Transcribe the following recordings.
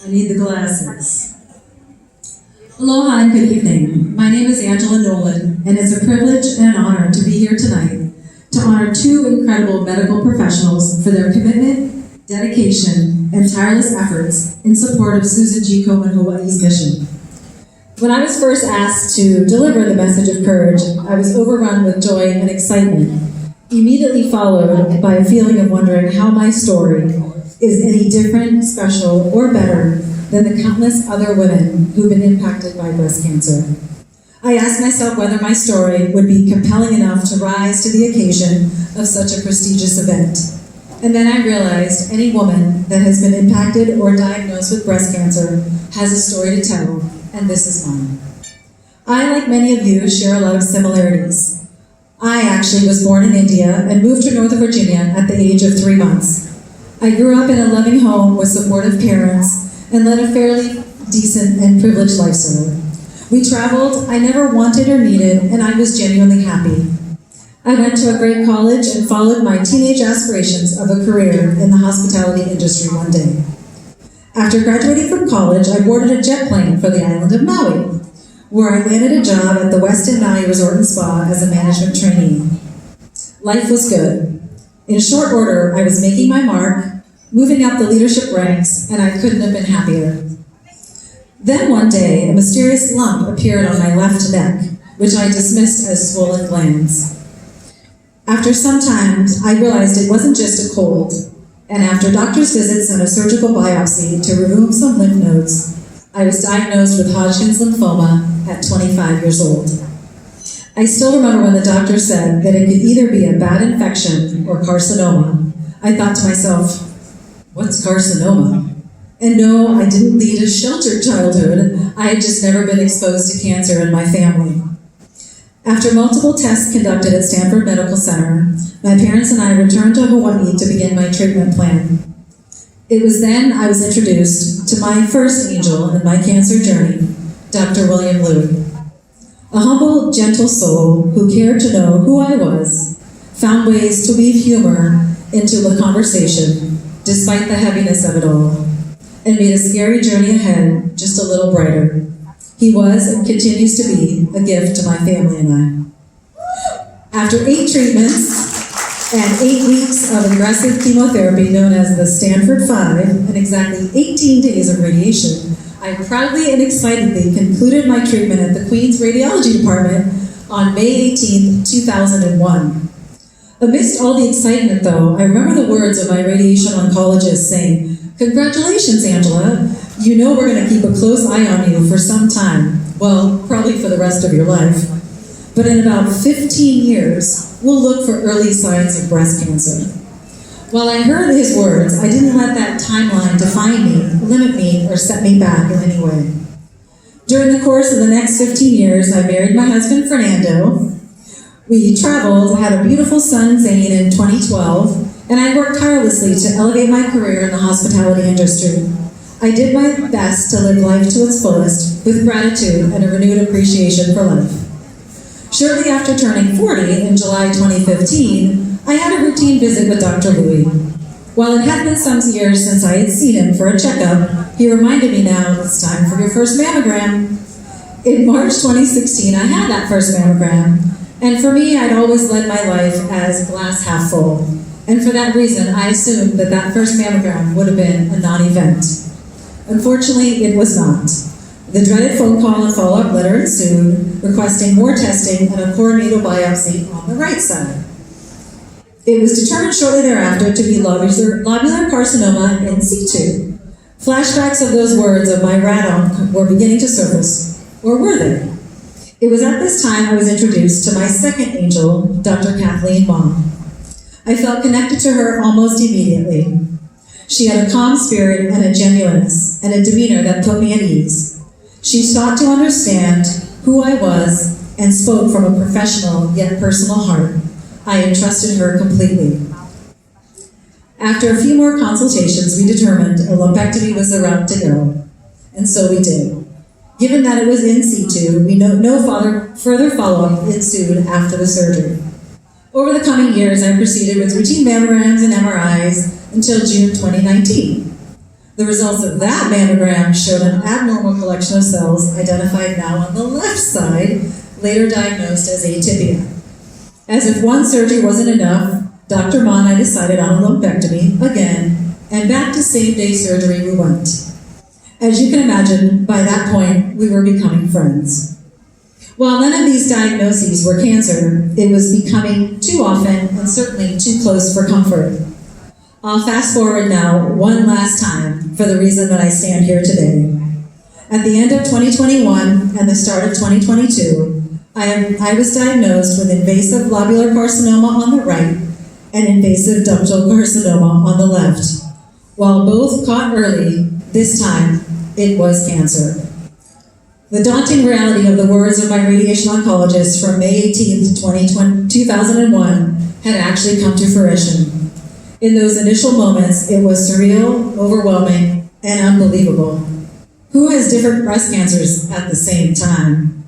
I need the glasses. Aloha and good evening. My name is Angela Nolan, and it's a privilege and an honor to be here tonight to honor two incredible medical professionals for their commitment, dedication, and tireless efforts in support of Susan G. Komen Hawaii's mission. When I was first asked to deliver the message of courage, I was overrun with joy and excitement, immediately followed by a feeling of wondering how my story is any different, special, or better than the countless other women who've been impacted by breast cancer. I asked myself whether my story would be compelling enough to rise to the occasion of such a prestigious event. And then I realized any woman that has been impacted or diagnosed with breast cancer has a story to tell, and this is mine. I, like many of you, share a lot of similarities. I actually was born in India and moved to Northern Virginia at the age of 3 months. I grew up in a loving home with supportive parents and led a fairly decent and privileged lifestyle. We traveled I never wanted or needed, and I was genuinely happy. I went to a great college and followed my teenage aspirations of a career in the hospitality industry one day. After graduating from college, I boarded a jet plane for the island of Maui, where I landed a job at the Westin Maui Resort and Spa as a management trainee. Life was good. In short order, I was making my mark, moving up the leadership ranks, and I couldn't have been happier. Then one day, a mysterious lump appeared on my left neck, which I dismissed as swollen glands. After some time, I realized it wasn't just a cold, and after doctor's visits and a surgical biopsy to remove some lymph nodes, I was diagnosed with Hodgkin's lymphoma at 25 years old. I still remember when the doctor said that it could either be a bad infection or carcinoma. I thought to myself, what's carcinoma? And no, I didn't lead a sheltered childhood. I had just never been exposed to cancer in my family. After multiple tests conducted at Stanford Medical Center, my parents and I returned to Hawaii to begin my treatment plan. It was then I was introduced to my first angel in my cancer journey, Dr. William Louie. A humble, gentle soul who cared to know who I was, found ways to weave humor into the conversation, despite the heaviness of it all, and made a scary journey ahead just a little brighter. He was and continues to be a gift to my family and I. After 8 treatments and 8 weeks of aggressive chemotherapy known as the Stanford 5 and exactly 18 days of radiation, I proudly and excitedly concluded my treatment at the Queen's Radiology Department on May 18, 2001. Amidst all the excitement, though, I remember the words of my radiation oncologist saying, "Congratulations, Angela. You know we're going to keep a close eye on you for some time. Well, probably for the rest of your life. But in about 15 years, we'll look for early signs of breast cancer." While I heard his words, I didn't let that timeline define me, limit me, or set me back in any way. During the course of the next 15 years, I married my husband, Fernando. We traveled, had a beautiful son, Zane, in 2012, and I worked tirelessly to elevate my career in the hospitality industry. I did my best to live life to its fullest, with gratitude and a renewed appreciation for life. Shortly after turning 40 in July 2015, I had a routine visit with Dr. Louie. While it had been some years since I had seen him for a checkup, he reminded me now, it's time for your first mammogram. In March 2016, I had that first mammogram, and for me, I'd always led my life as glass half full. And for that reason, I assumed that that first mammogram would have been a non-event. Unfortunately, it was not. The dreaded phone call and follow-up letter ensued, requesting more testing and a core needle biopsy on the right side. It was determined shortly thereafter to be lobular carcinoma in situ. Flashbacks of those words of my rad-onc were beginning to surface, or were they? It was at this time I was introduced to my second angel, Dr. Kathleen Ma. I felt connected to her almost immediately. She had a calm spirit and a genuineness and a demeanor that put me at ease. She sought to understand who I was and spoke from a professional yet personal heart. I entrusted her completely. After a few more consultations, we determined a lumpectomy was the route to go, and so we did. Given that it was in situ, we know no further follow-up ensued after the surgery. Over the coming years, I proceeded with routine mammograms and MRIs until June 2019. The results of that mammogram showed an abnormal collection of cells identified now on the left side, later diagnosed as atypia. As if one surgery wasn't enough, Dr. Ma and I decided on a lumpectomy again, and back to same-day surgery we went. As you can imagine, by that point, we were becoming friends. While none of these diagnoses were cancer, it was becoming too often and certainly too close for comfort. I'll fast forward now one last time for the reason that I stand here today. At the end of 2021 and the start of 2022, I was diagnosed with invasive lobular carcinoma on the right and invasive ductal carcinoma on the left. While both caught early, this time it was cancer. The daunting reality of the words of my radiation oncologist from May 18, 2001 had actually come to fruition. In those initial moments, it was surreal, overwhelming, and unbelievable. Who has different breast cancers at the same time?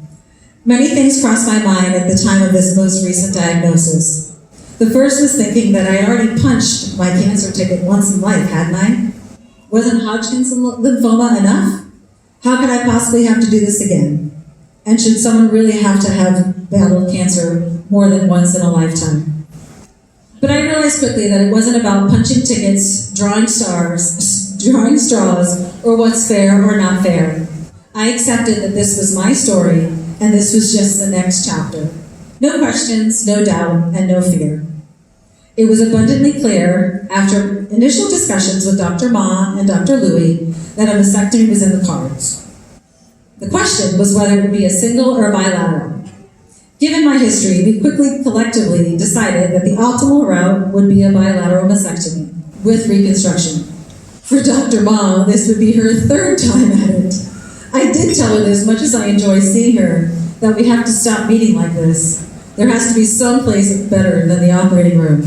Many things crossed my mind at the time of this most recent diagnosis. The first was thinking that I had already punched my cancer ticket once in life, hadn't I? Wasn't Hodgkin's lymphoma enough? How could I possibly have to do this again? And should someone really have to have battled cancer more than once in a lifetime? But I realized quickly that it wasn't about punching tickets, drawing straws, or what's fair or not fair. I accepted that this was my story, and this was just the next chapter. No questions, no doubt, and no fear. It was abundantly clear, after initial discussions with Dr. Ma and Dr. Louie, that a mastectomy was in the cards. The question was whether it would be a single or bilateral. Given my history, we quickly collectively decided that the optimal route would be a bilateral mastectomy with reconstruction. For Dr. Ma, this would be her third time at it. I did tell her that as much as I enjoy seeing her, that we have to stop meeting like this. There has to be some place better than the operating room.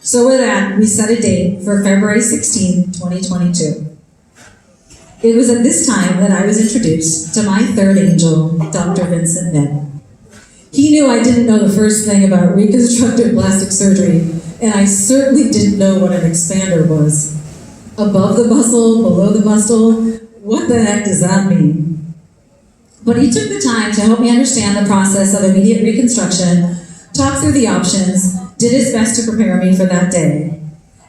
So with that, we set a date for February 16, 2022. It was at this time that I was introduced to my third angel, Dr. Vincent Nett. He knew I didn't know the first thing about reconstructive plastic surgery, and I certainly didn't know what an expander was. Above the muscle, below the muscle, what the heck does that mean? But he took the time to help me understand the process of immediate reconstruction, talk through the options, did his best to prepare me for that day.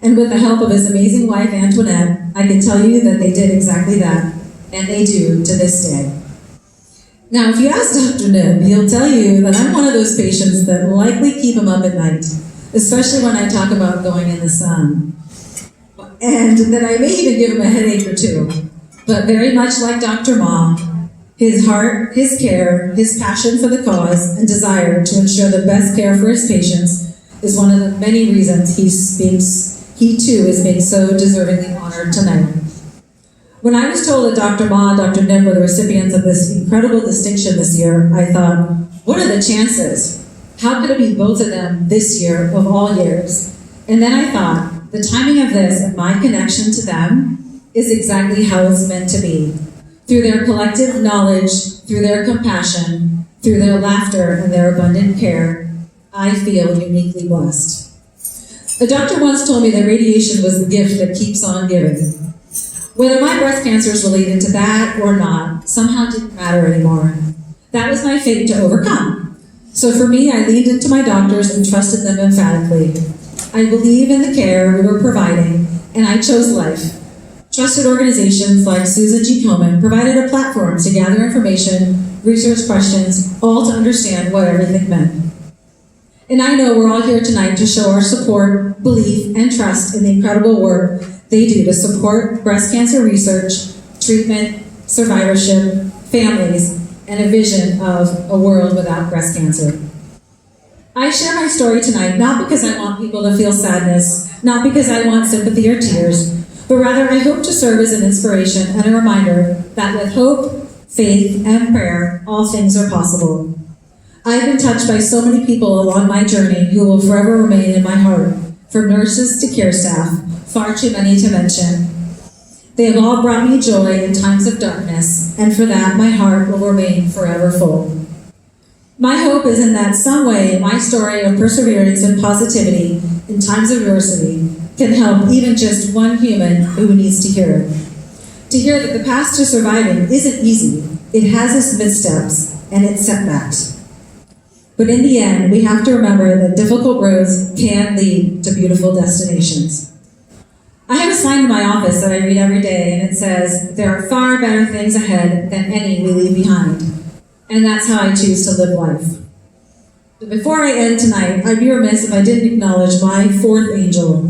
And with the help of his amazing wife, Antoinette, I can tell you that they did exactly that, and they do to this day. Now, if you ask Dr. Nib, he'll tell you that I'm one of those patients that likely keep him up at night, especially when I talk about going in the sun. And that I may even give him a headache or two. But very much like Dr. Ma, his heart, his care, his passion for the cause, and desire to ensure the best care for his patients is one of the many reasons he too is being so deservingly honored tonight. When I was told that Dr. Ma and Dr. Nib were the recipients of this incredible distinction this year, I thought, what are the chances? How could it be both of them this year of all years? And then I thought, the timing of this and my connection to them is exactly how it's meant to be. Through their collective knowledge, through their compassion, through their laughter and their abundant care, I feel uniquely blessed. A doctor once told me that radiation was the gift that keeps on giving. Whether my breast cancer is related to that or not, somehow didn't matter anymore. That was my fate to overcome. So for me, I leaned into my doctors and trusted them emphatically. I believe in the care we were providing, and I chose life. Trusted organizations like Susan G. Komen provided a platform to gather information, research questions, all to understand what everything meant. And I know we're all here tonight to show our support, belief, and trust in the incredible work they do to support breast cancer research, treatment, survivorship, families, and a vision of a world without breast cancer. I share my story tonight not because I want people to feel sadness, not because I want sympathy or tears, but rather I hope to serve as an inspiration and a reminder that with hope, faith, and prayer, all things are possible. I've been touched by so many people along my journey who will forever remain in my heart, from nurses to care staff, far too many to mention. They have all brought me joy in times of darkness, and for that my heart will remain forever full. My hope is in that some way my story of perseverance and positivity in times of adversity can help even just one human who needs to hear it. To hear that the path to surviving isn't easy. It has its missteps and its setbacks. But in the end, we have to remember that difficult roads can lead to beautiful destinations. I have a sign in my office that I read every day, and it says, "There are far better things ahead than any we leave behind." And that's how I choose to live life. But before I end tonight, I'd be remiss if I didn't acknowledge my fourth angel,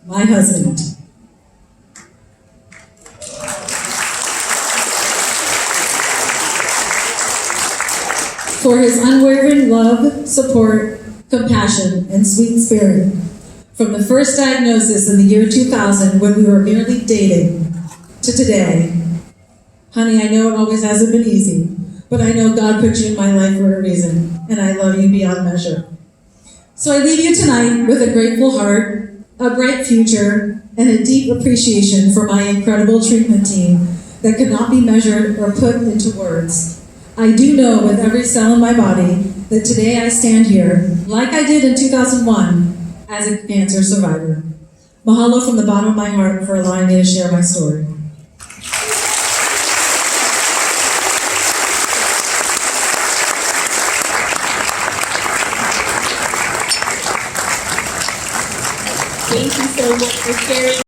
my husband. For his unwavering love, support, compassion, and sweet spirit. From the first diagnosis in the year 2000, when we were merely dating, to today. Honey, I know it always hasn't been easy, but I know God put you in my life for a reason, and I love you beyond measure. So I leave you tonight with a grateful heart, a bright future, and a deep appreciation for my incredible treatment team that could not be measured or put into words. I do know with every cell in my body that today I stand here, like I did in 2001, as a cancer survivor. Mahalo from the bottom of my heart for allowing me to share my story. Thank you so much for sharing.